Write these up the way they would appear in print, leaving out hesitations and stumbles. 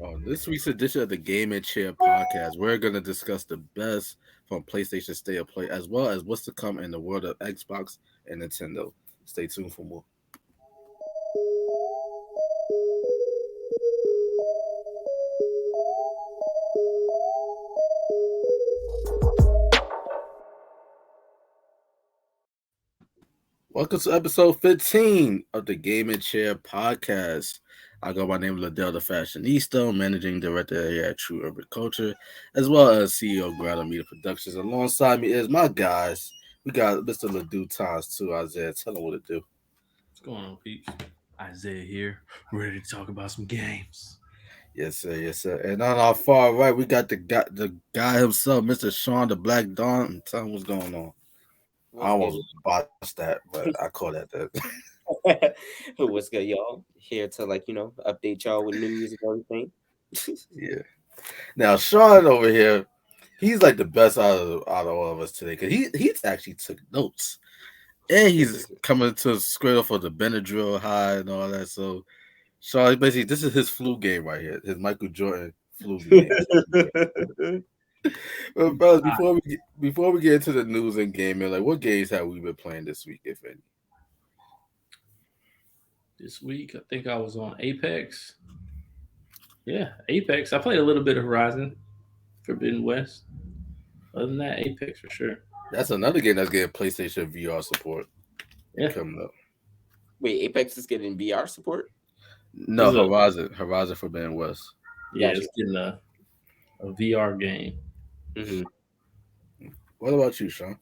On this week's edition of the Game and Chair podcast, we're going to discuss the best from PlayStation State of Play, as well as what's to come in the world of Xbox and Nintendo. Stay tuned for more. Welcome to episode 15 of the Game and Chair podcast. I go by the name of Liddell the Fashionista, managing director here at True Urban Culture, as well as CEO of Grotto Media Productions. Alongside me is my guys. We got Mr. Ledoux Times too, Isaiah. Tell him what to do. What's going on, peeps? Isaiah here, ready to talk about some games. Yes, sir. Yes, sir. And on our far right, we got the guy himself, Mr. Sean the Black Dawn. Tell him what's going on. I What's good? almost botched that, but I call that that. What's good, y'all? Here to update y'all with news and everything. Yeah. Now Sean over here, he's like the best out of all of us today because he's actually took notes and he's coming to square for the Benadryl high and all that. So Sean, basically, this is his flu game right here, his Michael Jordan flu game. Well, fellas, before we get into the news and gaming, like what games have we been playing this week, if any? This week, I think I was on Apex. Yeah, Apex. I played a little bit of Horizon, Forbidden West. Other than that, Apex for sure. That's another game that's getting PlayStation VR support Yeah, coming up. Wait, Apex is getting VR support? No, Is it- Horizon Forbidden West. yeah, Gotcha. it's getting a VR game. Mm-hmm. What about you, Sean?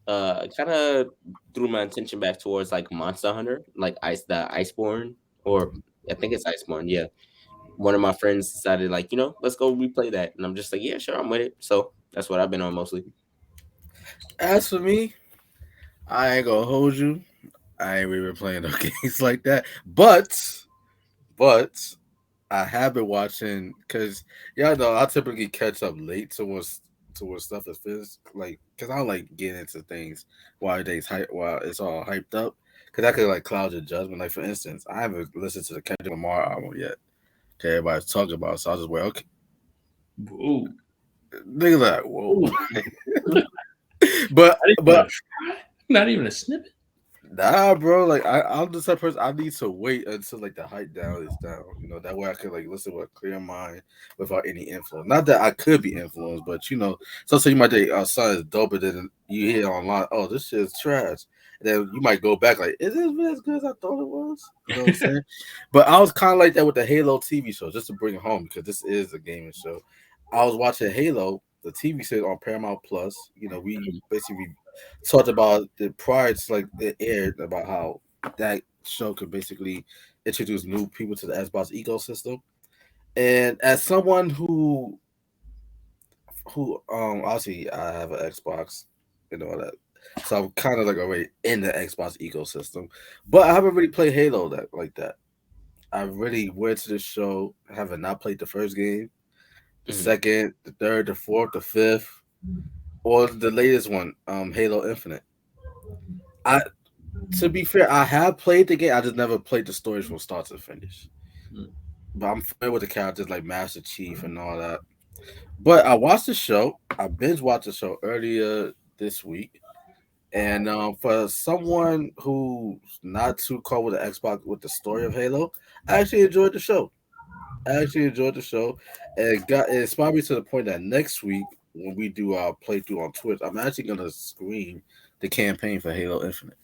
Kind of threw my attention back towards like Monster Hunter, like the Iceborne, or I think it's Iceborne. Yeah, one of my friends decided let's go replay that, and I'm just like, yeah, sure, I'm with it. So that's what I've been on mostly. As for me, I ain't gonna hold you. I ain't really been playing no games like that. But I have been watching because y'all know I typically catch up late towards stuff is finished. Like, cause I don't like getting into things while it's all hyped up. Cause that could like cloud your judgment. Like for instance, I haven't listened to the Kendrick Lamar album yet. Okay, everybody's talking about it, so I just wait. Okay, Ooh, niggas like whoa. Ooh. but Not even but a try? Not even a snippet. Nah, bro. Like I'm the type of person I need to wait until like the hype down is down. You know that way I could like listen with a clear mind without any influence. Not that I could be influenced, but so you might think, "Oh, son is doper than you hear online. Oh, this shit is trash." And then you might go back like, "Is this really as good as I thought it was?" You know what I'm saying? But I was kind of like that with the Halo TV show, just to bring it home because this is a gaming show. I was watching Halo, the TV series on Paramount Plus. We basically talked about the prior to like it aired about how that show could basically introduce new people to the Xbox ecosystem. And as someone who obviously I have an Xbox and all that. So I'm kind of like already in the Xbox ecosystem. But I haven't really played Halo that like that. I really went to the show, having not played the first game, the Mhm. second, the third, the fourth, the fifth, or the latest one, Halo Infinite. I To be fair, I have played the game. I just never played the stories from start to finish. Mm. But I'm familiar with the characters like Master Chief and all that. But I watched the show. I binge watched the show earlier this week. And for someone who's not too caught with the Xbox with the story of Halo, I actually enjoyed the show. And it inspired me to the point that next week when we do our playthrough on Twitch, I'm actually gonna stream the campaign for Halo Infinite.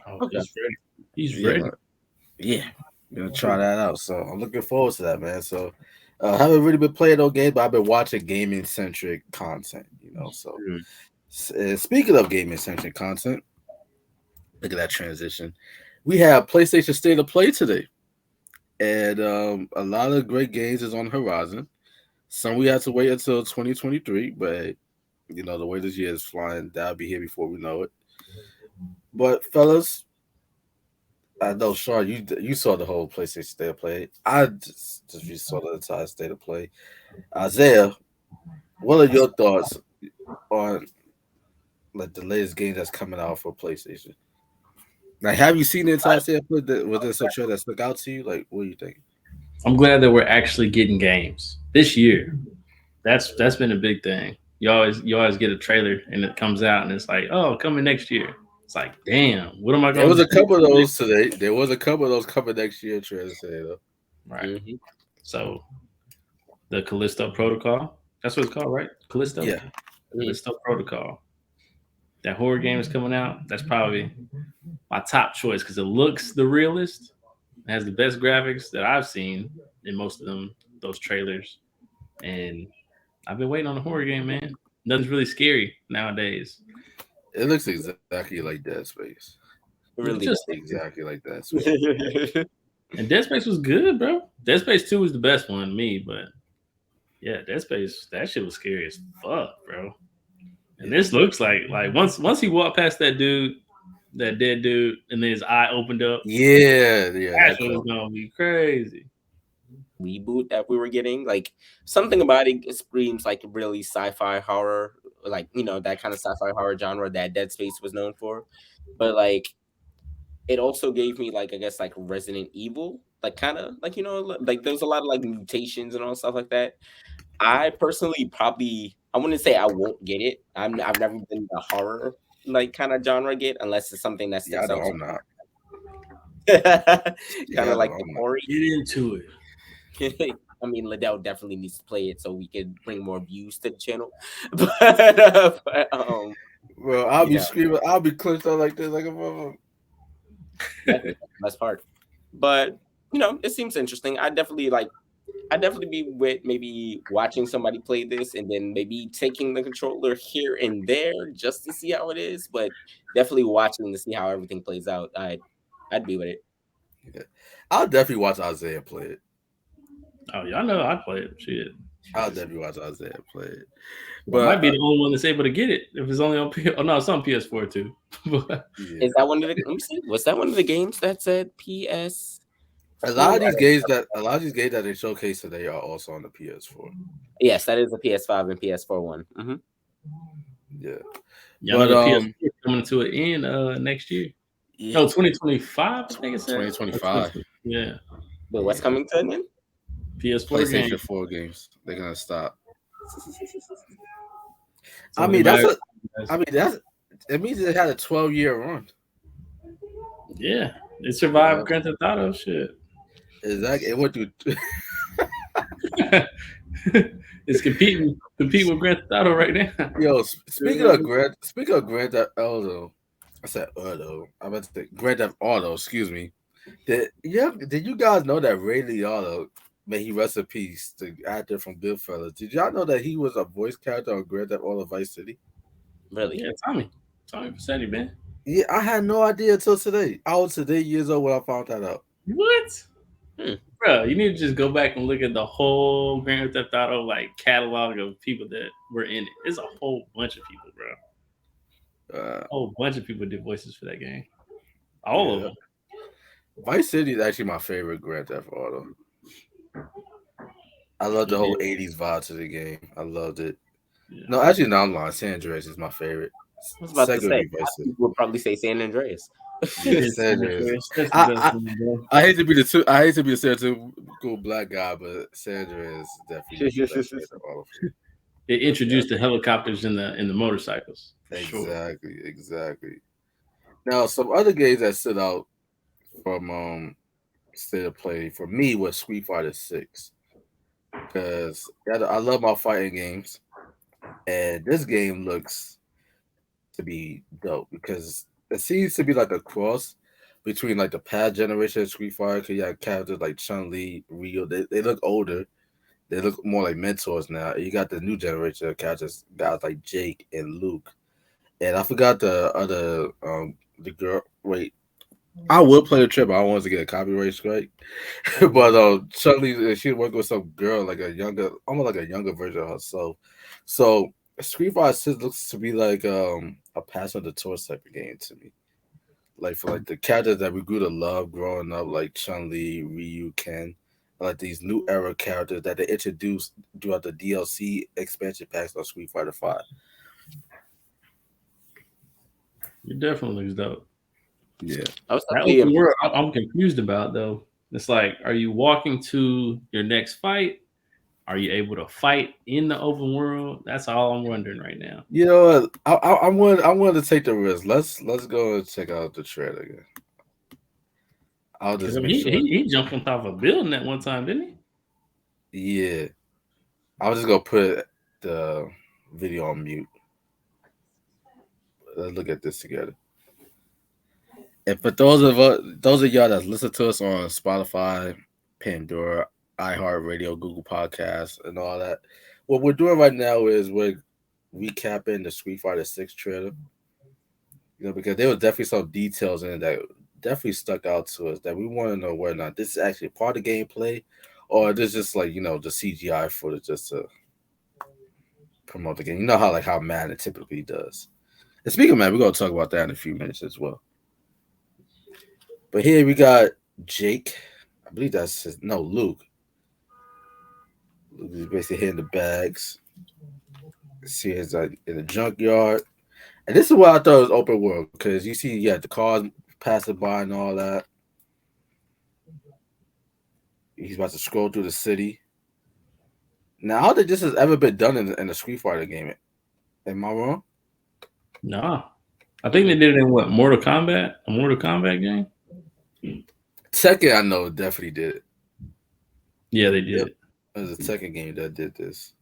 Oh, Okay. he's ready. He's Yeah, ready. yeah, gonna try that out. So I'm looking forward to that, man. So I haven't really been playing no games, but I've been watching gaming centric content. So Mhm. speaking of gaming centric content, look at that transition. We have PlayStation State of Play today, and a lot of great games is on the horizon. Some we have to wait until 2023, but the way this year is flying, that'll be here before we know it. But fellas, I know, Sean, you saw the whole PlayStation State of Play. I just saw the entire State of Play. Isaiah, what are your thoughts on like the latest game that's coming out for PlayStation? Like, have you seen the entire State of Play? Was there some trailer that stuck out to you? Like, what do you think? I'm glad that we're actually getting games this year. That's been a big thing. You always get a trailer and it comes out and it's like, oh, coming next year. It's like, damn, what am I There going was to a do couple of next? those today. There was a couple of those coming next year trailers today though. Right. Hmm. So the Callisto Protocol. That's what it's called, right? Callisto. Yeah, Hmm. Callisto Protocol. That horror game is coming out. That's probably my top choice because it looks the realest. It has the best graphics that I've seen in most of those trailers. And I've been waiting on a horror game, man. Nothing's really scary nowadays. it looks exactly like Dead Space. It Look really just does. like it. Exactly like Dead Space. And Dead Space was good, bro. Dead Space 2 was the best one to me, but yeah, Dead Space, that shit was scary as fuck, bro. And Yeah, this looks like once he walked past that dude, that dead dude, and then his eye opened up, yeah, that that shit was part. gonna be crazy. Reboot that we were getting, like something about it screams like really sci-fi horror, like that kind of sci-fi horror genre that Dead Space was known for. But like it also gave me like I guess like Resident Evil, like kind of like like there's a lot of like mutations and all stuff like that. I personally probably I wouldn't say I won't get it. I've never been the horror like kind of genre get unless it's something that Yeah, I sticks know out to I'm not. me. Kind Yeah, of I know like the I'm not. Ori. Get into it. I mean, Liddell definitely needs to play it so we could bring more views to the channel. But Well, I'll be yeah, screaming. I'll be clenched out like this, like a motherfucker. exactly. That's the best part. But it seems interesting. I definitely be with maybe watching somebody play this and then maybe taking the controller here and there just to see how it is. But definitely watching to see how everything plays out. I'd be with it. Yeah. I'll definitely watch Isaiah play it. Oh, y'all know I play it. Shit. I'll definitely watch Isaiah play it. I But might be the only one that's able to get it if it's only on P. Oh no, it's on PS4 too. But yeah, Is that one of the? Let me see. Was that one of the games that said a lot PS4? of these games that they showcase today are also on the PS4. Yes, that is the PS5 and PS4 one. Hmm. Yeah, y'all know but the PS4 is coming to an end next year. yeah, No, 2025. I think it said. Or 2025. 2020. Yeah, Wait, what's Yeah, coming to an end? PS4 game. PlayStation 4 games they're gonna stop. I So it mean, that's matters. a. I mean, that's. It means it had a 12-year run. Yeah, it You survived know, Grand Theft Auto. Shit. exactly. It went through. It's compete with Grand Theft Auto right now. Yo, speaking of Grand Theft Auto, I said Auto. I meant to say Grand Theft Auto. Excuse me. Did you guys know that Ray Liotta, may he rest in peace, the actor from Goodfellas? Did y'all know that he was a voice character on Grand Theft Auto Vice City? Really? Yeah, Tommy Vercetti, man. Yeah, I had no idea until today. I was today years old when I found that out. What? Hmm. Bro, you need to just go back and look at the whole Grand Theft Auto like catalog of people that were in it. It's a whole bunch of people, bro. Uh, A whole bunch of people did voices for that game. All of yeah, them. Vice City is actually my favorite Grand Theft Auto. I love the It whole is. '80s vibe to the game. I loved it. Yeah. No, actually, no, I'm lying. San Andreas is my favorite. I was about to Second would say, be Vice City. people would probably say San Andreas. Yeah, It's San Andreas. That's the best I, one, bro. I hate to be I hate to be the stereotypical black guy, but Sandra is definitely the best Grand Theft Auto. It introduced the helicopters and the motorcycles for sure. Exactly. Now, some other games that stood out from state of play for me was Street Fighter 6 because I love my fighting games, and this game looks to be dope because it seems to be like a cross between like the past generation of Street Fighter. Cause you have characters like Chun Li, Ryu. They look older. They look more like mentors now. You got the new generation of characters, guys like Jake and Luke. And I forgot the other the girl. Wait, I would play the trip. But I wanted to get a copyright strike. But Chun Li, she worked with some girl like a younger, almost like a younger version of herself. So Street Fighter 6 looks to be like a pass on the torch type of game to me. Like for like the characters that we grew to love growing up, like Chun Li, Ryu, Ken, like these new era characters that they introduced throughout the DLC expansion packs on Street Fighter 5. It definitely looks dope. Yeah, I was That definitely open world, impressed. I'm confused about though. It's like, are you walking to your next fight? Are you able to fight in the open world? That's all I'm wondering right now. You know what? I wanted to take the risk. Let's go and check out the trailer again. I'll Because just I mean, make sure. he jumped on top of a building at one time, didn't Yeah, I was just gonna put the video on mute. Let's look at this together. And for those of y'all that listen to us on Spotify, Pandora, iHeartRadio, Google Podcasts, and all that, what we're doing right now is we're recapping the Street Fighter Six trailer. You know, because there was definitely some details in it that definitely stuck out to us that we want to know whether or not this is actually part of gameplay, or this just like the CGI footage just to promote the game. You know how how Madden typically does. And speaking of Madden, we're gonna talk about that in a few minutes as well. But here we got Jake. I believe that's Luke. Luke is basically hitting the bags. See, he's in the junkyard. And this is what I thought was open world because you see, the cars passing by and all that. He's about to scroll through the city. Now, I don't think this has ever been done in a Street Fighter game. Am I wrong? he? No. I think they did it in what, Mortal Kombat? A Mortal Kombat game? Tekken, I know, definitely did it. Yeah, they did. Yep. It was a Tekken game that did this.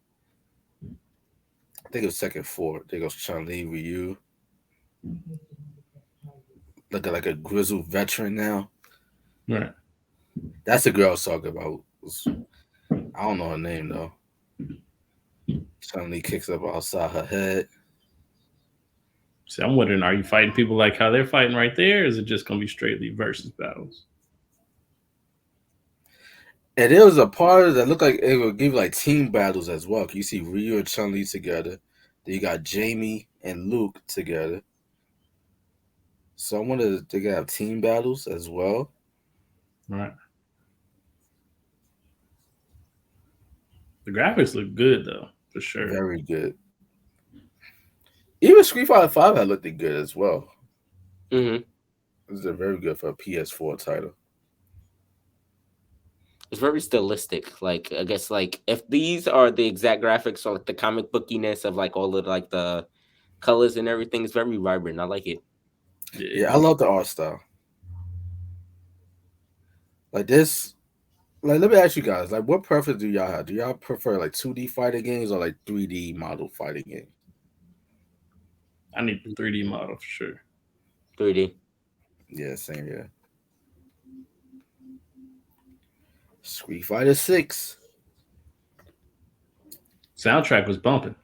I think it was Tekken 4. There goes Chun-Li, Ryu. Looking like a grizzled veteran now. Right. That's the girl I was talking about. I don't know her name, though. Chun-Li kicks up outside her head. See, I'm wondering, are you fighting people like how they're fighting right there? Or is it just going to be straightly versus battles? And there was a part that looked like it would give like team battles as well. You see Ryu and Chun-Li together. Then you got Jamie and Luke together. So I wanted to have team battles as well. Right. The graphics look good though, for sure. Very good. Even Street Fighter 5 had looked good as well. Mm-hmm. This is very good for a PS4 title. It's very stylistic. Like, I guess, like, if these are the exact graphics or like the comic bookiness of like all of like the colors and everything, it's very vibrant. I like it. Yeah, I love the art style. Like this, like let me ask you guys, like what preference do y'all have? Do y'all prefer like 2D fighting games or like 3D model fighting games? I need the 3D model for sure. 3D. Yeah, same here. Street Fighter 6. Soundtrack was bumping.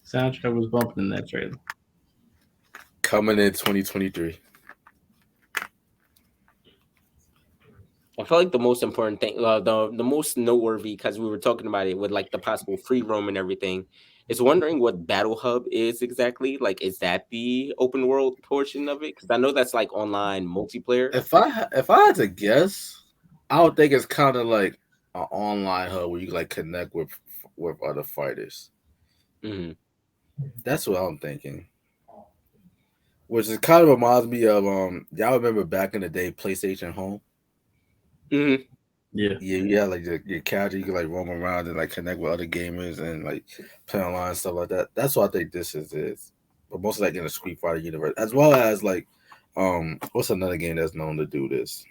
Soundtrack was bumping in that trailer. Coming in 2023. I feel like the most important thing, the most noteworthy, because we were talking about it with like the possible free roam and everything, is wondering what Battle Hub is exactly. Like, is that the open world portion of it? Because I know that's like online multiplayer. If I had to guess, I would think it's kind of like an online hub where you like connect with other fighters. Mm-hmm. That's what I'm thinking. Which is kind of reminds me of y'all remember back in the day PlayStation Home? Mm-hmm. Yeah. Yeah, like your character, you can like roam around and like connect with other gamers and like play online and stuff like that. That's what I think this is. But mostly like in the Street Fighter universe, as well as like what's another game that's known to do this?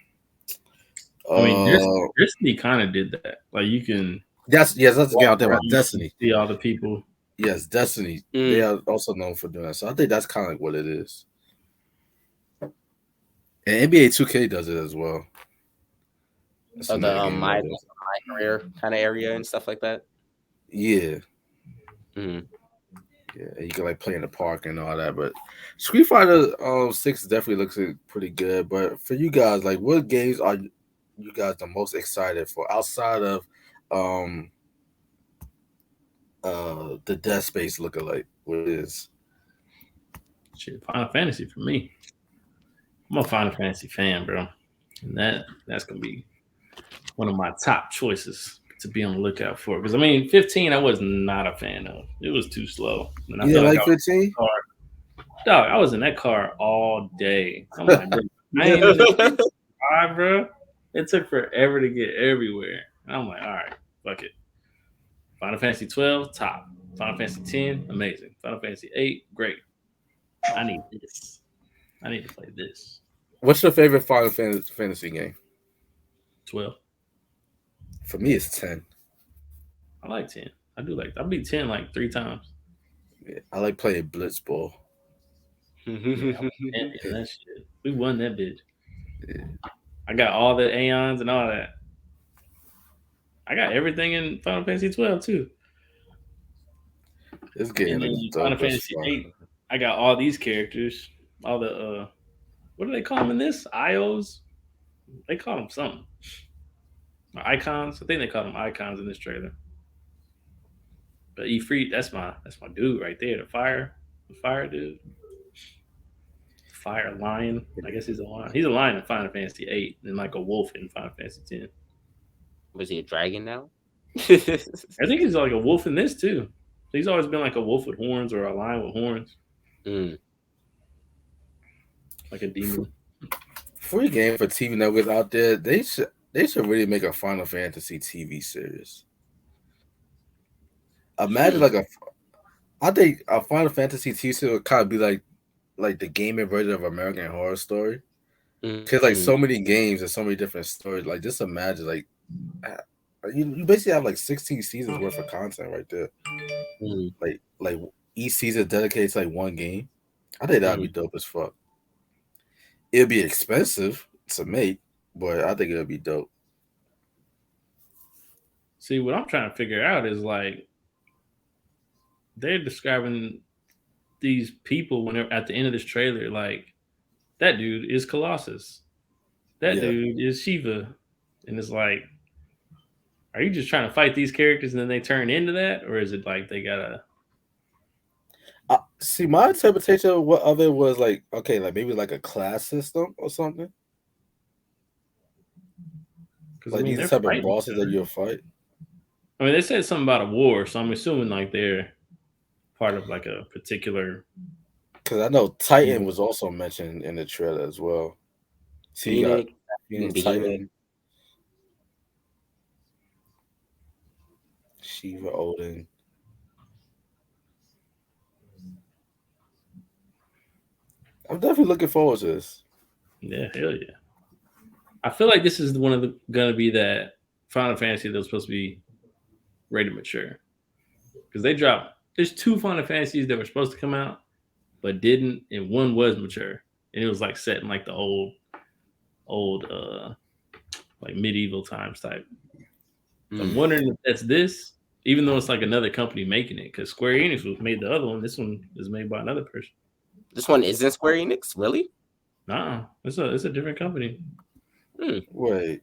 I mean, Destiny kind of did that. Like you can. That's the game I'm talking about. Destiny. See all the people. Yes, Destiny. Mm. They are also known for doing that. So I think that's kind of like what it is. And NBA 2K does it as well. So the my career kind of area and stuff like that. Yeah. Mm-hmm. Yeah, you can like play in the park and all that. But Street Fighter 6 definitely looks pretty good. But for you guys, like what games are you guys the most excited for outside of the Dead Space lookalike? What is Shit, Final Fantasy for me. I'm a Final Fantasy fan, bro. And that's gonna be one of my top choices to be on the lookout for. Because I mean, 15 I was not a fan of. It was too slow. And I you feel like 15? Dog, I was in that car all day. I'm like, bro, I ain't in this car, bro. It took forever to get everywhere. And I'm like, all right, fuck it. Final Fantasy 12, top. Final Fantasy 10, amazing. Final Fantasy 8, great. I need this. I need to play this. What's your favorite Fantasy game? 12. For me, it's 10. I like 10. I do like. I beat 10 like 3 times. Yeah, I like playing Blitzball. Yeah, champion that shit. We won that bitch. Yeah, I got all the aeons and all that. I got everything in Final Fantasy 12 too. this And game then is in Final dope as Fantasy fuck. 8, I got all these characters. All the what do they call them in this? IOs? They call them something. Or icons. I think they call them icons in this trailer. But Efreet, that's my dude right there. The fire dude, fire lion. I guess he's a lion. He's a lion in Final Fantasy 8, and like a wolf in Final Fantasy 10. Was he a dragon now? I think he's like a wolf in this too. He's always been like a wolf with horns or a lion with horns, Mm. like a demon. Free game for TV networks out there. They should really make a Final Fantasy TV series. Imagine like a, I think a Final Fantasy TV series would kind of be like the gaming version of American Horror Story. Cause like Mm. so many games and so many different stories. Like just imagine like you basically have like 16 seasons worth of content right there. Mm. Like each season dedicated to like one game. I think that'd be dope as fuck. It'd be expensive to make, but I think it'd be dope. See, what I'm trying to figure out is like they're describing these people when they're at the end of this trailer. Like that dude is Colossus. That Yeah. dude is Shiva, and it's like, are you just trying to fight these characters and then they turn into that, or is it like they gotta? See, my interpretation of what of it was like, okay, like maybe like a class system or something. Because I Like mean, these they're type of fighting each bosses that other. you'll fight. I mean, they said something about a war, so I'm assuming like they're part of like a particular. Because I know Titan was also mentioned in the trailer as well. So you got Phoenix, Phoenix, Behemoth. Titan, Shiva, Odin. I'm definitely looking forward to this. Yeah, hell yeah. I feel like this is one of the gonna be that Final Fantasy that was supposed to be rated mature because they dropped. There's 2 Final Fantasies that were supposed to come out but didn't, and one was mature, and it was like set in like the old like medieval times type. So I'm wondering if that's this, even though it's like another company making it, because Square Enix was made the other one. This one is made by another person. This one isn't Square Enix, really? Nah, it's a different company. Wait,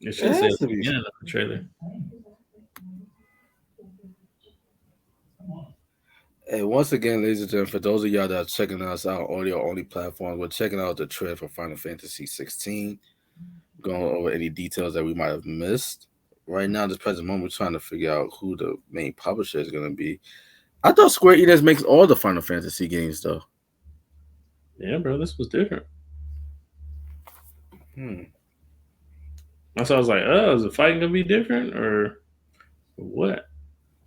It should it say has at to the be. beginning of the trailer. And once again, ladies and gentlemen, for those of y'all that are checking us out on audio only platforms, we're checking out the trailer for Final Fantasy 16, going over any details that we might have missed. Right now, this present moment, we're trying to figure out who the main publisher is going to be. I thought Square Enix makes all the Final Fantasy games, though. Yeah, bro, this was different. Hmm. So I was like, oh, is the fighting gonna be different or what?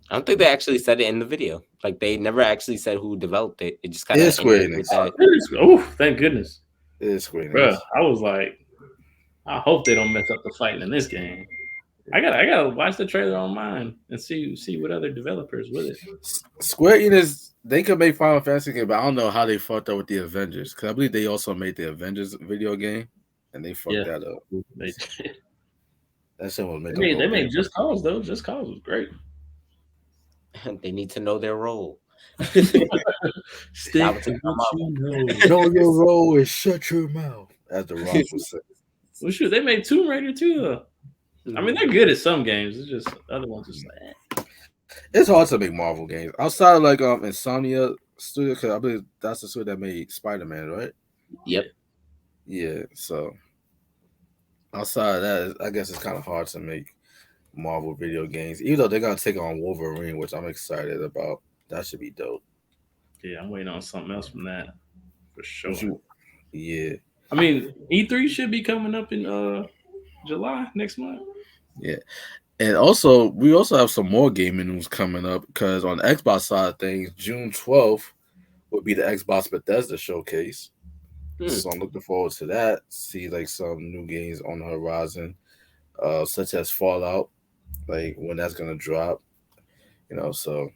I don't think they actually said it in the video. Like they never actually said who developed it. It just kind It of is Square ended Enix. with that. Oh, thank goodness, It is Square Enix. bro. I was like, I hope they don't mess up the fighting in this game. I gotta watch the trailer on mine and see what other developers with it. Square Enix, they could make Final Fantasy game, but I don't know how they fucked up with the Avengers. Because I believe they also made the Avengers video game, and they fucked that up. They, That shit was make they them go made big. Just Cause though. Just Cause was great. They need to know their role. Stick That to was what you know. Know your role and shut your mouth, as the Rock would say. Well, shoot, they made Tomb Raider too though. I mean, they're good at some games. It's just other ones just like. It's hard to make Marvel games outside of like Insomnia Studio, because I believe that's the studio that made Spider-Man, right? Yep. Yeah. So outside of that, I guess it's kind of hard to make Marvel video games, even though they're gonna take on Wolverine, which I'm excited about. That should be dope. Yeah, I'm waiting on something else from that for sure. Yeah. I mean, E3 should be coming up in July next month. Yeah, and also we also have some more gaming news coming up because on the Xbox side of things, June 12th will be the Xbox Bethesda showcase. Hmm. So I'm looking forward to that. See like some new games on the horizon, such as Fallout, like when that's gonna drop. So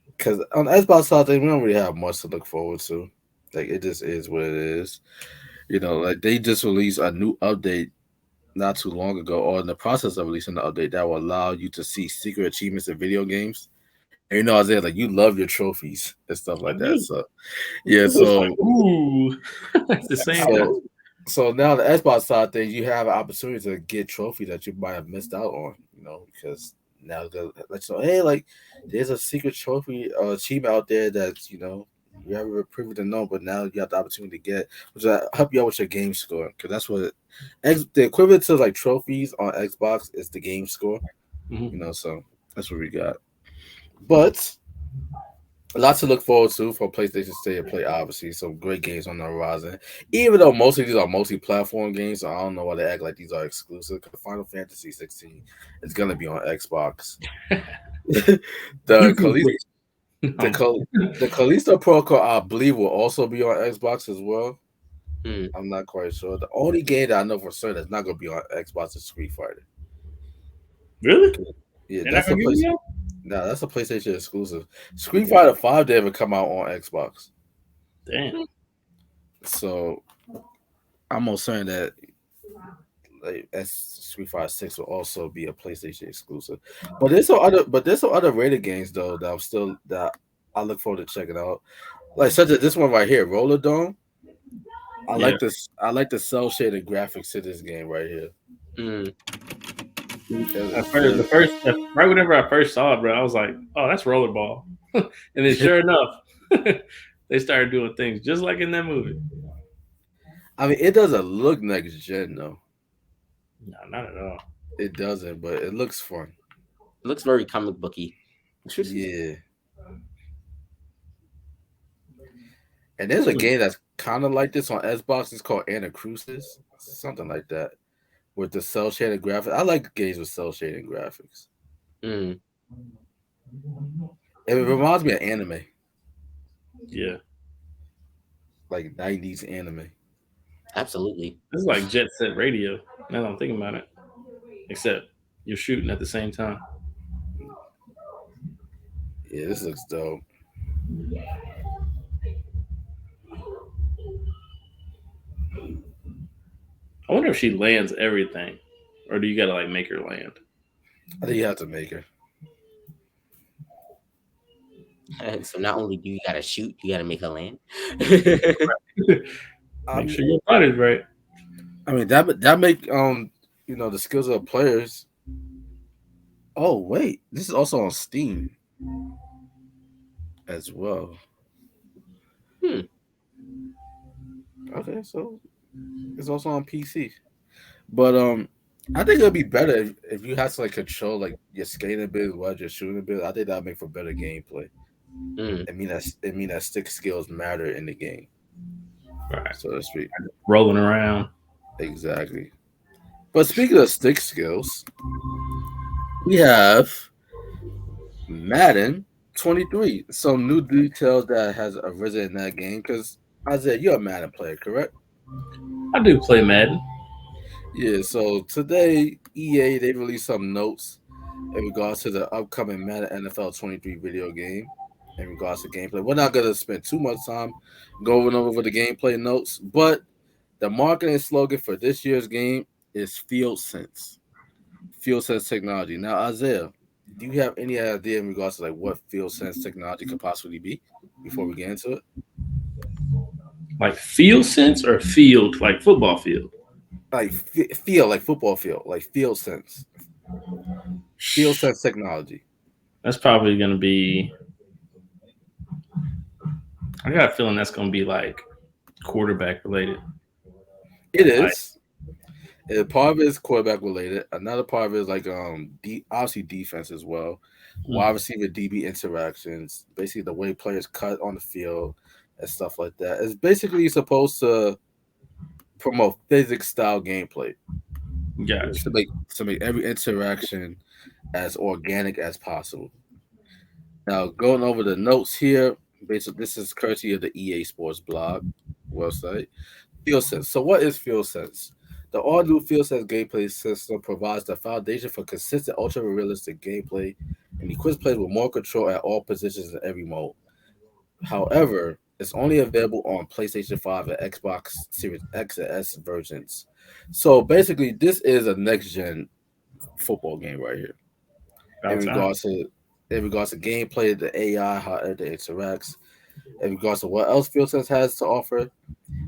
because on the Xbox side thing, we don't really have much to look forward to. Like it just is what it is. Like they just released a new update not too long ago, or in the process of releasing the update that will allow you to see secret achievements in video games. And Isaiah, like you love your trophies and stuff I like that. do. So yeah, It's like, ooh, at the same time. so so now the Xbox side thing, you have an opportunity to get trophies that you might have missed out on, because now they'll let you know, hey, like there's a secret trophy achievement out there that you haven't privy to know, but now you have the opportunity to get, which will help you out with your game score, because that's what the equivalent to like trophies on Xbox is the game score, Mhm. so that's what we got. But a lot to look forward to for PlayStation State and Play. Obviously, some great games on the horizon. Even though most of these are multi-platform games, so I don't know why they act like these are exclusive. Because Final Fantasy 16 is gonna be on Xbox. the Callisto, the, Um, Cal- the Callisto Protocol, I believe, will also be on Xbox as well. Hmm. I'm not quite sure. The only game that I know for certain that's not gonna be on Xbox is Street Fighter. really? Yeah, They're not that's a gonna give place. me up? No, that's a PlayStation exclusive. Street Fighter 5 didn't even come out on Xbox, Damn. so I'm almost certain that like Street Fighter 6 will also be a PlayStation exclusive. But there's some other rated games though that I look forward to checking out. Like such as this one right here, Roller Dome. I Yeah. like this. I like the cell shaded graphics to this game right here. Hmm. It At is first, very right whenever I first saw it, bro, I was like, "Oh, that's rollerball," and then sure enough, they started doing things just like in that movie. I mean, it doesn't look next gen though. No, not at all. It doesn't, but it looks fun. It looks very comic booky. Yeah. And there's a Hmm. game that's kind of like this on Xbox. It's called Anacrusis, something like that, with the cell shaded graphics. I like games with cell shaded graphics. Hmm. It reminds me of anime, Yeah, like 90s anime. Absolutely. this is like Jet Set Radio. Now that I'm thinking about it, except you're shooting at the same time. Yeah, this looks dope. I wonder if she lands everything, or do you gotta like make her land? I think you have to make her. So not only do you gotta shoot, you gotta make a land. Make Um, sure your body's right. I mean that make the skills of players. Oh wait, this is also on Steam as well. Hmm. Okay, so it's also on PC. But I think it'll be better if you have to like control like your skating a bit while you're shooting a bit. I think that'll make for better gameplay. Hmm. I mean that stick skills matter in the game, Right, so to speak. rolling around. Exactly. But speaking of stick skills, we have Madden 23. Some new details that has arisen in that game. Because Isaiah, you're a Madden player, correct? I do play Madden. Yeah. So today, EA they released some notes in regards to the upcoming Madden NFL 23 video game. In regards to gameplay, we're not gonna spend too much time going over the gameplay notes, but the marketing slogan for this year's game is Field Sense. Field Sense technology. Now, Isaiah, do you have any idea in regards to like what Field Sense technology could possibly be before we get into it? Like field sense or field, like football field. Like feel like football field, like Field Sense technology. That's probably gonna be. I got a feeling that's gonna be like quarterback related. It Like, is. Part of it is quarterback related. Another part of it is like obviously defense as well. mm, Wide receiver DB interactions, basically the way players cut on the field and stuff like that. It's basically supposed to promote physics style gameplay Gotcha. to make every interaction as organic as possible. Now, going over the notes here, basically, this is courtesy of the EA Sports blog website. FieldSense. So, what is FieldSense? The all new FieldSense gameplay system provides the foundation for consistent, ultra realistic gameplay and equips players with more control at all positions in every mode. However, it's only available on PlayStation 5 and Xbox Series X and S versions. So, basically, this is a next gen football game right here in About time. regards to gameplay, the AI, how everything interacts, in regards to what else FieldSense has to offer.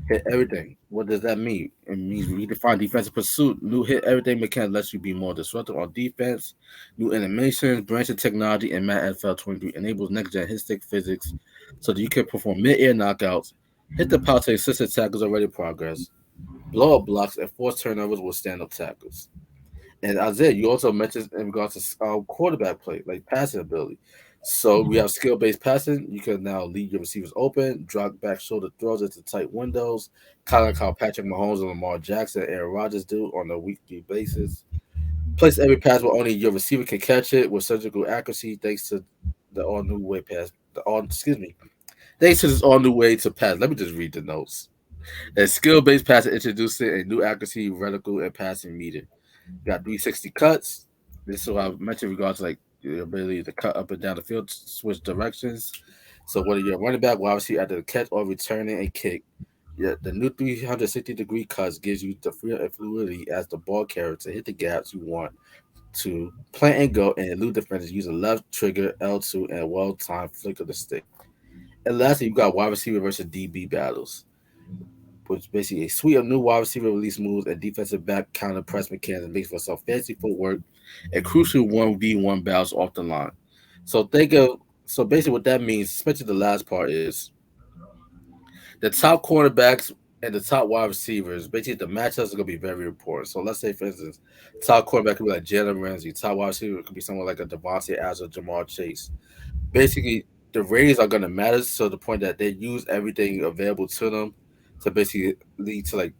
Hit everything. What does that mean? It means redefine defensive pursuit. New hit everything mechanic lets you be more disruptive on defense. New animations, branching technology, and Madden NFL 23 enables next gen hit stick physics so that you can perform mid air knockouts, hit the power to assisted tackles already progress, blow up blocks, and force turnovers with stand up tackles. And Isaiah, you also mentioned in regards to quarterback play, like passing ability. So we have skill based passing. You can now lead your receivers open, drop back shoulder throws into tight windows, kind of like how Patrick Mahomes and Lamar Jackson and Aaron Rodgers do on a weekly basis. Place every pass where only your receiver can catch it with surgical accuracy, thanks to the all new way pass. The all excuse me, thanks to this all new way to pass. Let me just read the notes. A skill based passing introducing a new accuracy, reticle, and passing meter. Got 360 cuts. This is what I mentioned in regards to like the ability to cut up and down the field, switch directions. So whether you're a running back, wide receiver after the catch or returning a kick, yeah, the new 360-degree cuts gives you the freedom and fluidity as the ball carrier to hit the gaps you want to plant and go and elude defenders using left trigger L2 and well-timed flick of the stick. And lastly, you got wide receiver versus DB battles, which is basically a suite of new wide receiver release moves and defensive back counter press mechanics makes for some fancy footwork and crucial 1v1 battles off the line. So think of so basically what that means, especially the last part, is the top cornerbacks and the top wide receivers. Basically, the matchups are gonna be very important. So let's say, for instance, top quarterback could be like Jalen Ramsey. Top wide receiver could be someone like a Devontae Adams or Jamar Chase. Basically, the ratings are going to matter to the point that they use everything available to them to basically lead to like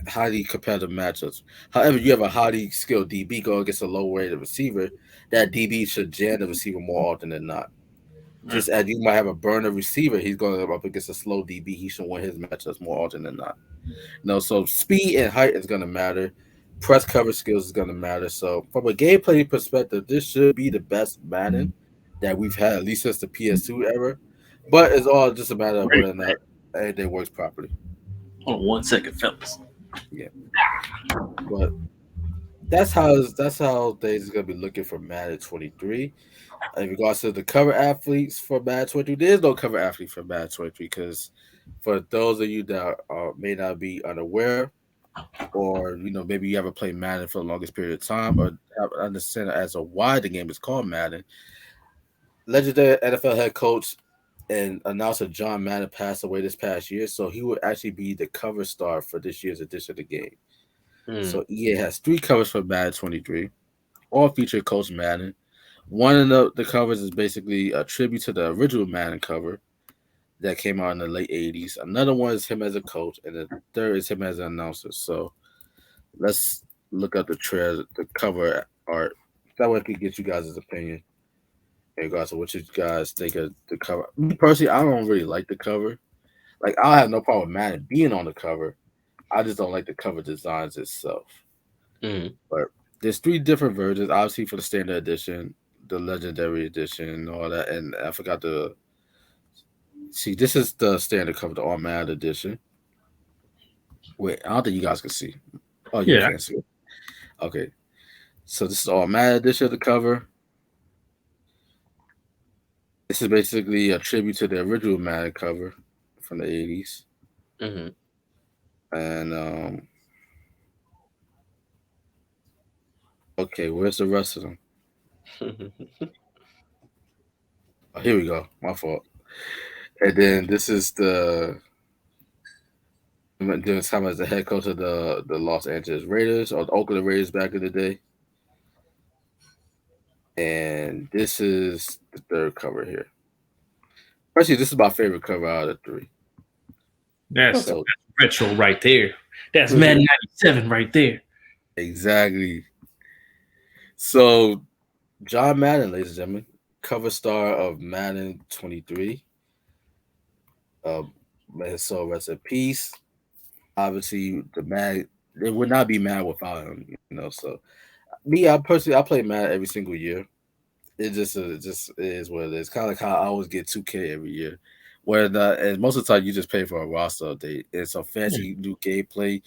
highly competitive matchups. However, you have a highly skilled DB going against a low rated receiver, that DB should jam the receiver more often than not. Mm. Just as you might have a burner receiver, he's going up against a slow DB. He should win his matchups more often than not. No, so speed and height is going to matter. Press cover skills is going to matter. So from a gameplay perspective, this should be the best Madden that we've had at least since the PS2 era. But it's all just a matter of Ready? whether or not everything works properly. Hold on 1 second, fellas. Yeah, but that's how things is going to be looking for Madden 23. In regards to the cover athletes for Madden 23, there's no cover athlete for Madden 23 because for those of you that may not be unaware, or maybe you ever played Madden for the longest period of time, or understand as to why the game is called Madden. Legendary NFL head coach and announcer John Madden passed away this past year, so he would actually be the cover star for this year's edition of the game. Mm. So EA has three covers for Madden 23, all feature Coach Madden. One of the covers is basically a tribute to the original Madden cover that came out in the late 80s. Another one is him as a coach, and the third is him as an announcer. So let's look up the cover art. That way I can get you guys' opinion in regards to what you guys think of the cover. Me personally, I don't really like the cover. Like I have no problem with Madden being on the cover. I just don't like the cover designs itself. Mm. But there's three different versions, obviously for the standard edition, the legendary edition, and all that. And I forgot to see. This is the standard cover, the all Madden edition. Wait, I don't think you guys can see. Oh, you Yeah. can see it. Okay, so this is all Madden edition of the cover. This is basically a tribute to the original Madden cover from the 80s. Mm. And okay, where's the rest of them? Oh, here we go. My fault. And then this is the during time as the head coach of the Los Angeles Raiders or the Oakland Raiders back in the day. And this is the third cover here. Actually, this is my favorite cover out of the three. That's Okay. So retro right there. That's Madden 97 right there. Exactly. So John Madden, ladies and gentlemen, cover star of Madden 23. Uh, may his soul rest in peace. Obviously, the Mad it would not be mad without him, you know. So me, I personally, I play Mad every single year. It just is what it is. Kind of like how I always get 2K every year. Where and most of the time you just pay for a roster update and some Yeah. fancy new gameplay.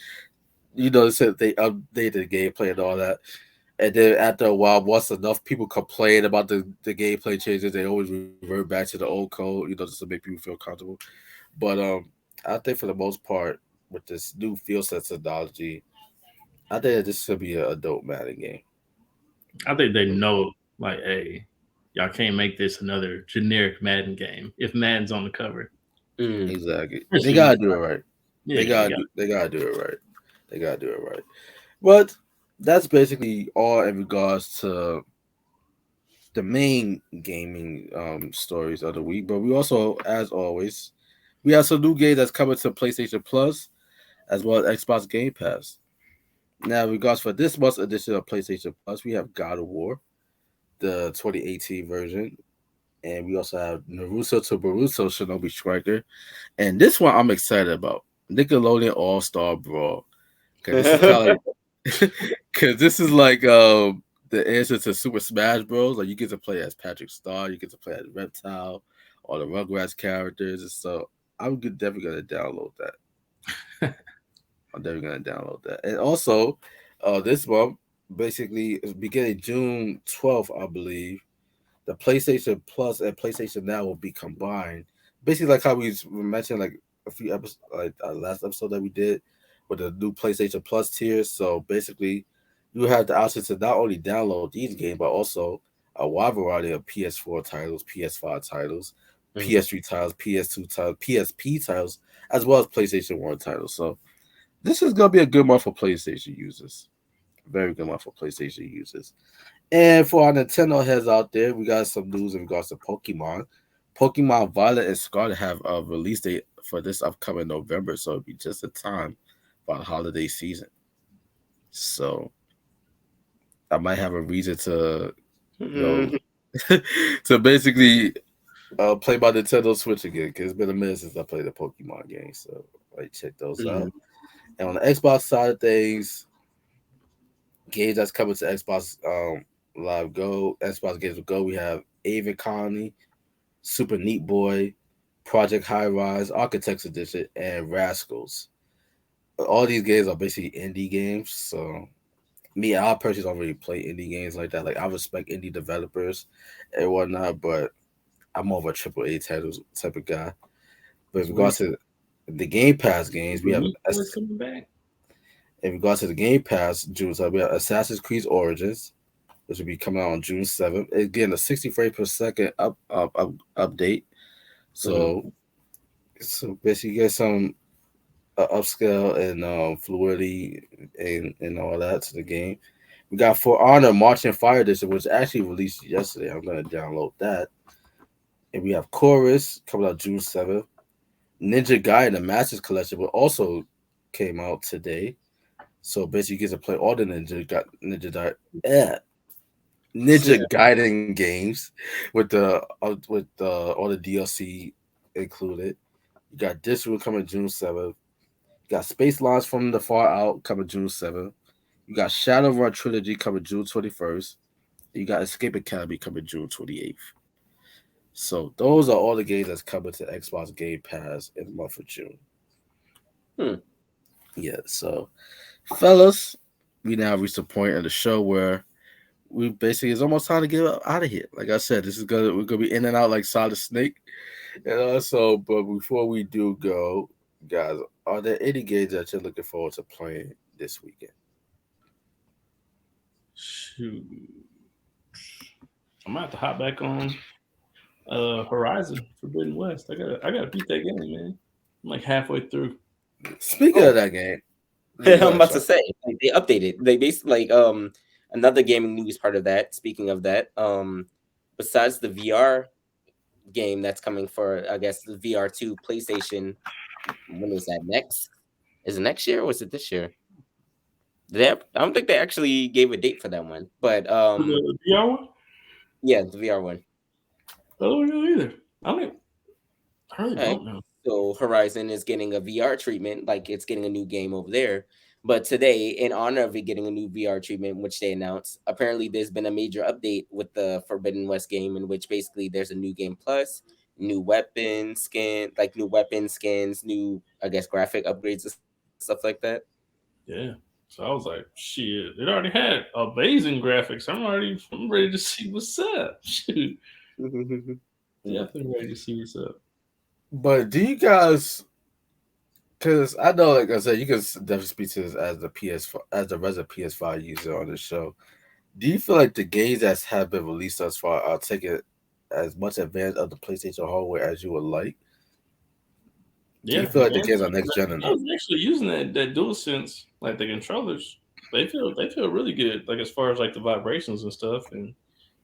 You know, they said they updated the gameplay and all that. And then after a while, once enough people complain about the gameplay changes, they always revert back to the old code, you know, just to make people feel comfortable. But I think for the most part, with this new field set technology, I think that this should be a dope Madden game. I think they know, like, hey, y'all can't make this another generic Madden game if Madden's on the cover. Mm. Exactly. They Especially, gotta do it right. yeah, they got. They gotta do it right. They gotta do it right. But that's basically all in regards to the main gaming stories of the week. But we also, as always, we have some new games that's coming to PlayStation Plus as well as Xbox Game Pass. Now, in regards for this month's edition of PlayStation Plus, we have God of War, the 2018 version, and we also have Naruto to Boruto Shinobi Striker. And this one I'm excited about, Nickelodeon All Star Brawl, because this is kind of like, because this is like the answer to Super Smash Bros. Like you get to play as Patrick Star, you get to play as Reptile, or the Rugrats characters, and so definitely gonna download that. I'm definitely gonna download that. And also, this month, basically, beginning June 12th, I believe, the PlayStation Plus and PlayStation Now will be combined. Basically, like how we mentioned, like a few episodes, like our last episode that we did with the new PlayStation Plus tiers. So basically, you have the option to not only download these games, but also a wide variety of PS4 titles, PS5 titles, Mm. PS3 titles, PS2 titles, PSP titles, as well as PlayStation 1 titles. So this is gonna be a good month for PlayStation users. Very good month for PlayStation users. And for our Nintendo heads out there, we got some news in regards to Pokemon. Pokemon Violet and Scarlet have a release date for this upcoming November, so it'll be just in time for the holiday season. So I might have a reason to, you know, Mm. to basically play my Nintendo Switch again because it's been a minute since I played a Pokemon game. So I check those out. Mm. And on the Xbox side of things, games that's coming to Xbox Live Go, Xbox Games with Go, we have Aven Colony, Super Neat Boy, Project High Rise, Architects Edition, and Rascals. All these games are basically indie games. So me, I personally don't really play indie games like that. Like I respect indie developers and whatnot, but I'm more of a triple A type of guy. But in Sweet. regards to the Game Pass games, we The have Meat Boy's coming back. in regards to the Game Pass June, so we have Assassin's Creed Origins, which will be coming out on June 7th. Again, a 60 frames per second update. Mm. So basically, you get some upscale and fluidity and all that to the game. We got For Honor Marching Fire Edition, which actually released yesterday. I'm gonna download that. And we have Chorus coming out June 7th. Ninja Gaiden, the Masters Collection, but also came out today. So basically, you get to play all the eh, Ninja Gaiden games with all the DLC included. You got this one coming June 7th. You got Space Lines from the Far Out coming June 7th. You got Shadowrun Trilogy coming June 21st. You got Escape Academy coming June 28th. So those are all the games that's coming to Xbox Game Pass in the month of June. Mm. Yeah, so fellas, we now reached the point of the show where we basically it's almost time to get out of here. Like I said, we're gonna be in and out like Solid Snake. And also, but before we do go, guys, are there any games that you're looking forward to playing this weekend? Shoot. I'm gonna have to hop back on Horizon Forbidden West. I gotta beat that game, man. I'm like halfway through. Speaking of Oh, that game, yeah, go I'm ahead, about to Sean. say like, they updated. They basically like another gaming news part of that. Speaking of that, besides the VR game that's coming for I guess the VR2 PlayStation. When is that next? Is it next year or was it this year? I don't think they actually gave a date for that one, but The VR one? yeah, the VR one. I don't know either. I mean, I really All right. don't know. So Horizon is getting a VR treatment, like it's getting a new game over there. But today, in honor of it getting a new VR treatment, which they announced, apparently there's been a major update with the Forbidden West game, in which basically there's a new game plus, new weapon skin, like new weapon skins, new I guess graphic upgrades and stuff like that. Yeah. So I was like, shit, it already had amazing graphics. I'm ready to see what's up. Shoot. Definitely ready to see what's up. But do you guys? Because I know, like I said, you can definitely speak to this as the as the resident PS5 user on the show. Do you feel like the games that have been released thus far are taking as much advantage of the PlayStation hardware as you would like? Do you Yeah, feel like the games are next gen I enough? was actually using that dual sense, like the controllers. They feel really good, like as far as like the vibrations and stuff, and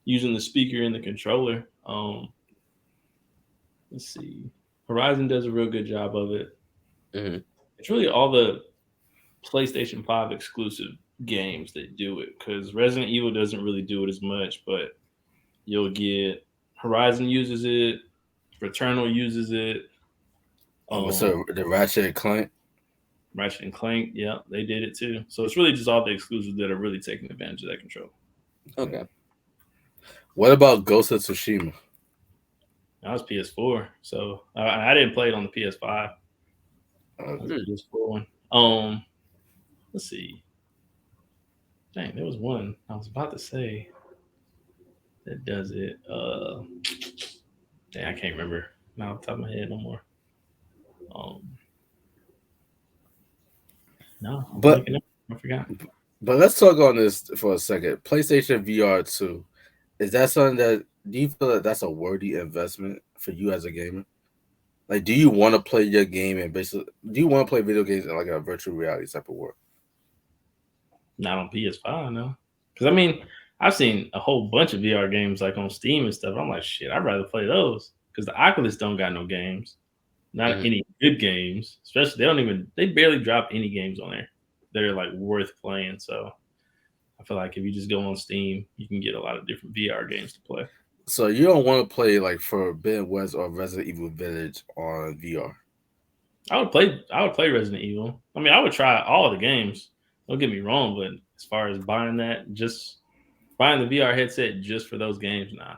using the speaker and the controller. Let's see, Horizon does a real good job of it. Hmm. It's really all the PlayStation 5 exclusive games that do it because Resident Evil doesn't really do it as much, but you'll get Horizon uses it, Returnal uses it, What's um, the Ratchet and Clank? Ratchet and Clank, yeah, they did it too. So it's really just all the exclusives that are really taking advantage of that control. Okay. What about Ghost of Tsushima? That was PS4, so I didn't play it on the PS5. That was Okay. a PS4 one. Let's see. Dang, there was one I was about to say that does it. Dang, I can't remember now off the top of my head no more. Um, no, I'm But blanking out. I forgot. let's talk on this for a second. PlayStation VR 2. Is that something that do you feel that that's a worthy investment for you as a gamer? Like, do you want to play your game and basically do you want to play video games in like a virtual reality type of world? Not on PS5, no. Because I mean, I've seen a whole bunch of VR games like on Steam and stuff. I'm like, shit, I'd rather play those because the Oculus don't got no games, not Hmm. any good games. Especially they barely drop any games on there that are like worth playing. So I feel like if you just go on Steam, you can get a lot of different VR games to play. So you don't want to play like Forbidden West or Resident Evil Village on VR. I would play Resident Evil. I mean, I would try all the games. Don't get me wrong, but as far as buying that, just buying the VR headset just for those games, nah.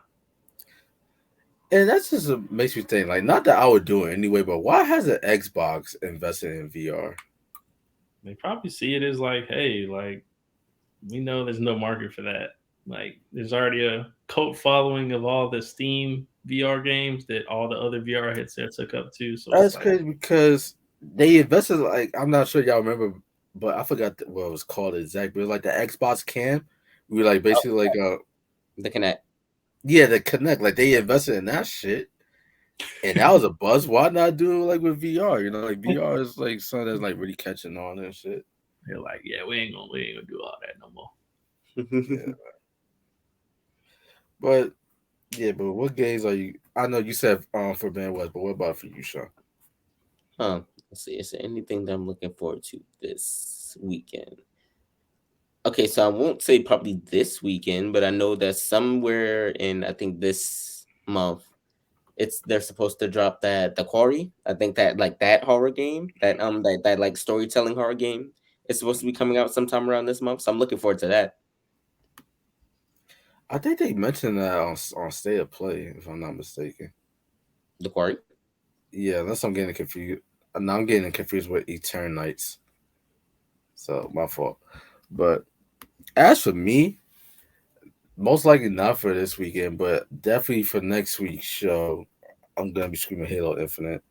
And that's just makes me think like not that I would do it anyway, but why hasn't Xbox invested in VR? They probably see it as like, hey, like we know there's no market for that. Like there's already a cult following of all the Steam VR games that all the other VR headsets hook up to. So it's That's like, crazy because they invested like I'm not sure y'all remember, but I forgot what it was called exactly. But it was like the Xbox Cam. We like Oh, basically like the Connect. yeah, the Connect. Like they invested in that shit. And that was a buzz. Why not do it like with VR? You know, like VR is like something that's like really catching on and shit. they're like, yeah, we ain't gonna do all that no more. Yeah. But yeah, but what games are you I know you said for Ben West, but what about for you, Sean? Huh. Let's see. Is there anything that I'm looking forward to this weekend? Okay, so I won't say probably this weekend, but I know that somewhere in I think this month, they're supposed to drop that the Quarry. I think that like that horror game, that like storytelling horror game, is supposed to be coming out sometime around this month. So I'm looking forward to that. I think they mentioned that on State of Play, if I'm not mistaken. The Quarry. Yeah, unless I'm getting confused. Now I'm getting confused with Eternites. So my fault. But as for me, most likely not for this weekend, but definitely for next week's show, I'm gonna be screaming Halo Infinite.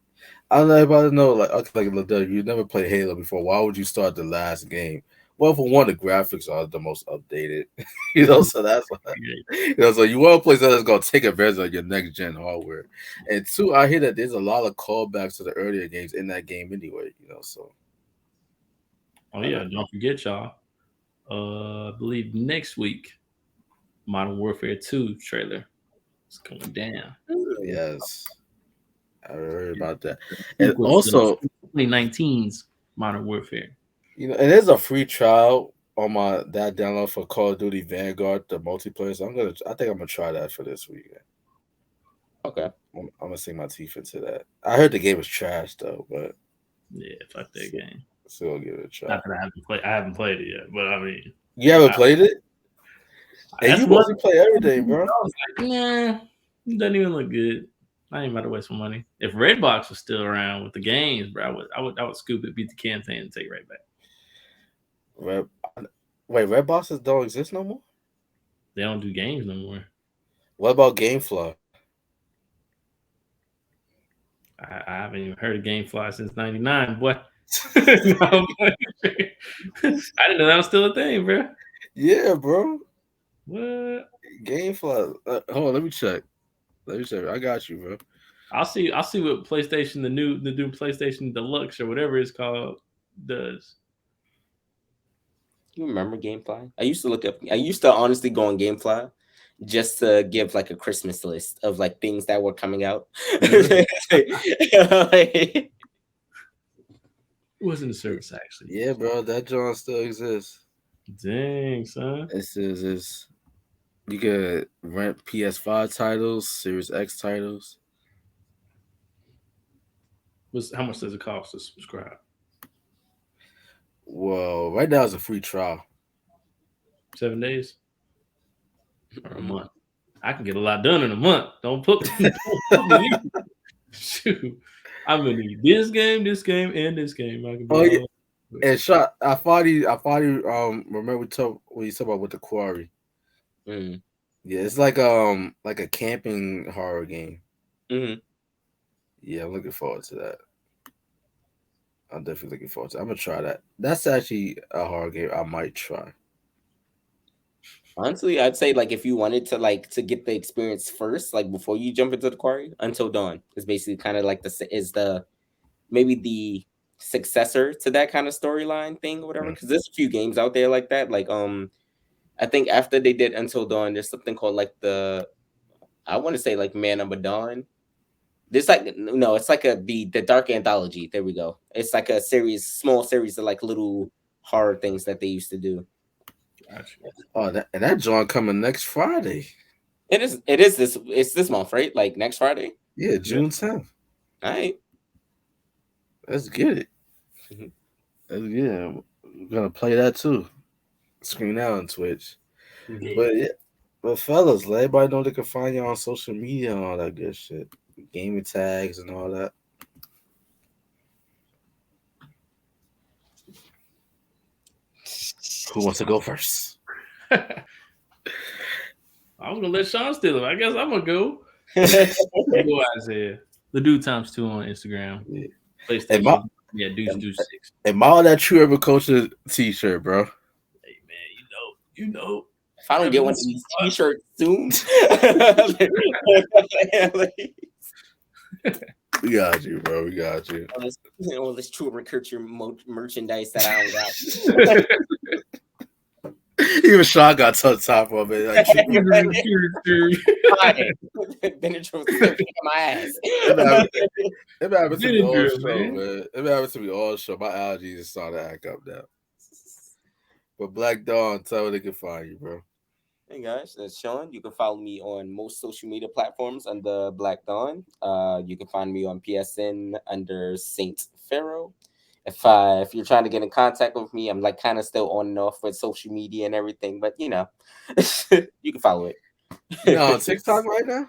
I don't know everybody know, like, okay, like Ladell, you never played Halo before. Why would you start the last game? Well, for one, the graphics are the most updated, so that's why. So you want to play something that's gonna take advantage of your next gen hardware. And two, I hear that there's a lot of callbacks to the earlier games in that game anyway, so Oh I yeah, don't know. don't forget y'all. I believe next week, Modern Warfare 2 trailer is coming down. Hmm. Yes, I heard about that. And Sequel to also, 2019's Modern Warfare. And there's a free trial on my that download for Call of Duty Vanguard, the multiplayer. So I think I'm gonna try that for this weekend. Okay. I'm gonna sink my teeth into that. I heard the game was trash though, but Yeah, fuck that still, game. still give it a try. Not that I haven't played it yet, but I mean, You haven't played it? And that's you money. mostly play everything, I bro. was like, nah, it doesn't even look good. I ain't about to waste my money. If Redbox was still around with the games, bro, I would scoop it, beat the campaign, and take it right back. Red, wait, red boxes don't exist no more. They don't do games no more. What about GameFly? I haven't even heard of GameFly since '99, boy. No, I'm playing. I didn't know that was still a thing, bro. Yeah, bro. What? GameFly. Hold on, let me check. Let me check. I got you, bro. I'll see. I'll see what PlayStation, the new PlayStation Deluxe or whatever it's called, does. You remember GameFly? I used to look up. I used to honestly go on GameFly just to give like a Christmas list of like things that were coming out. It Like, wasn't a service actually. Yeah, bro. That John still exists. Dang, son. It says it's you can rent PS5 titles, Series X titles. How much does it cost to subscribe? Well, right now it's a free trial. 7 days or a month? I can get a lot done in a month. Don't put, don't put me. Shoot, I'm gonna need this game, and this game. I can be Oh yeah, all. and shot. I finally remember when you talk about with the quarry. mm, Yeah, it's like a camping horror game. mhm. Yeah, I'm looking forward to that. I'm definitely looking forward to it. I'm gonna try that. That's actually a horror game I might try. Honestly, I'd say like if you wanted to like to get the experience first, like before you jump into the quarry, Until Dawn is basically kind of like the maybe the successor to that kind of storyline thing or whatever. Mm. Because there's a few games out there like that. Like I think after they did Until Dawn, there's something called like I want to say like Man of Dawn. There's like no, it's like the Dark Anthology. There we go. It's like a small series of like little horror things that they used to do. Gotcha. Oh, and that joint coming next Friday. It's this month, right? Like next Friday. Yeah, Yeah. June 10th. All right. Let's get it. Yeah, we're gonna play that too. Screen out on Twitch. But yeah, but fellas, let everybody know they can find you on social media and all that good shit. Gaming tags and all that. Who wants to go first? I was gonna let Sean steal it. I guess I'm gonna go. Go Isaiah. The dude times 2 on Instagram. Yeah. And my PlayStation. Yeah, Deuce 6. and my that true ever culture t-shirt, bro. Hey man, you know. If I don't get one of Everyone's these T-shirts soon, We got you, bro. We got you. all this true recruiter merchandise that I don't got. Even Sean got to the top of it. Like, Then it was my ass. it happens to me all Benadryl, show, man. man. It happens to me all show. My allergies are starting to act up now. But Black Dawn, tell where they can find you, bro. Hey guys, that's Sean. You can follow me on most social media platforms under Black Dawn. You can find me on PSN under Saint Pharaoh. If you're trying to get in contact with me, I'm like kind of still on and off with social media and everything, but you know, you can follow it. You know, on TikTok right now?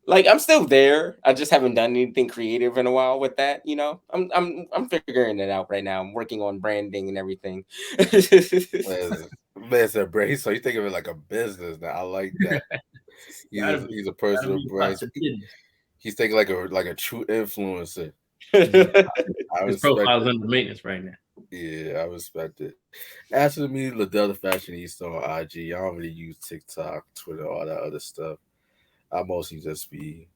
Like I'm still there. I just haven't done anything creative in a while with that. You know, I'm figuring it out right now. I'm working on branding and everything. Man, it's a brand. So you think of it like a business now. I like that. He's a personal brand. He's thinking like a true influencer. I His respect profile's it. under maintenance right now. Yeah, I respect it. As for me, Liddell the Fashionista on IG. I don't really use TikTok, Twitter, all that other stuff. I mostly just be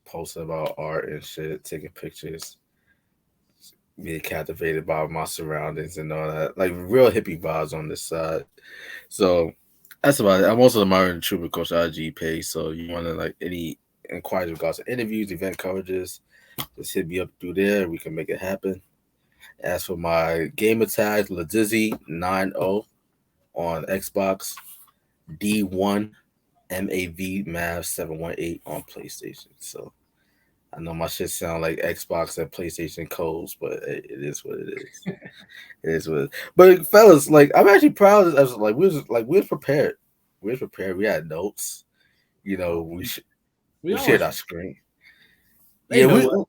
posting about art and shit, taking pictures, being captivated by my surroundings and all that. Like real hippie vibes on this side. So that's about it. I'm also admiring the Trooper Coach IG page. So you want to like any inquiries regards to interviews, event coverages, just hit me up through there. We can make it happen. As for my gamer tag, Ladizzy90 on Xbox, D1MAV Mav 718 on PlayStation. So I know my shit sound like Xbox and PlayStation codes, but it is what it is. It is what it is. But fellas, like I'm actually proud of us. Like we was prepared. We was prepared. We had notes. You know, We we always shared our screen. they Yeah, know what.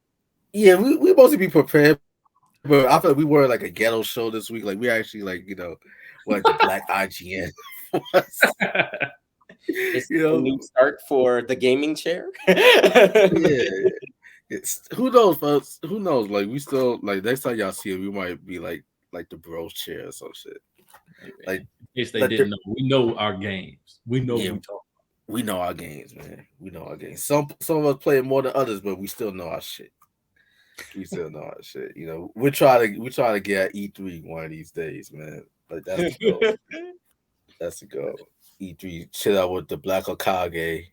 yeah, we mostly be prepared, but I feel like we were like a ghetto show this week. Like we actually were like the black IGN was, This you is a know. new start for the gaming chair. Yeah. It's who knows, folks? Who knows? Like we still like next time y'all see it, we might be like the bros chair or some shit. Hey, Like man, in case they like didn't know, we know our games. We know what yeah, we talk. we know our games, man. We know our games. Some of us play it more than others, but we still know our shit. We still know our shit. You know, we try to get at E3 one of these days, man. Like that's the goal. That's the goal. E3 chill out with the Black Okage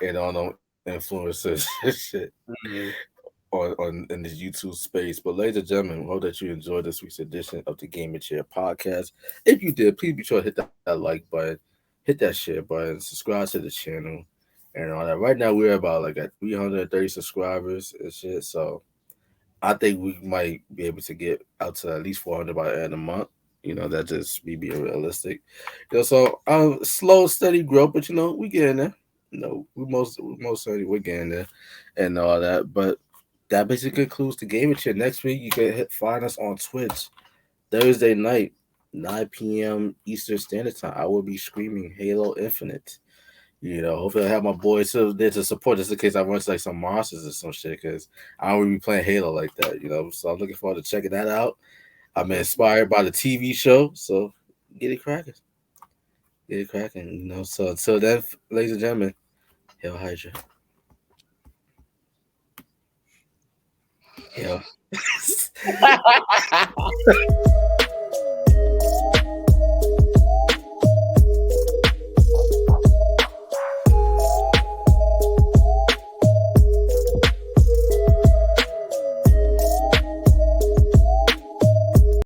and all them influencers and shit Mhm. on in this YouTube space. But ladies and gentlemen, we hope that you enjoyed this week's edition of the Game and Chair podcast. If you did, please be sure to hit that like button, hit that share button, subscribe to the channel, and all that. Right now we're about like at 330 subscribers and shit. So I think we might be able to get out to at least 400 by the end of the month. You know, that just me being realistic. You know, so slow, steady growth, but you know, we getting there. No, we most certainly we're getting there, and all that. But that basically concludes the game with you. Next week, you can find us on Twitch Thursday night, 9 p.m. Eastern Standard Time. I will be screaming Halo Infinite. You know, hopefully I have my boys there to support just in case I run into like some monsters or some shit because I don't really be playing Halo like that, you know. So I'm looking forward to checking that out. I'm inspired by the TV show, so get it cracking. Get it cracking, you know. So until then, ladies and gentlemen, Hail Hydra. Hail.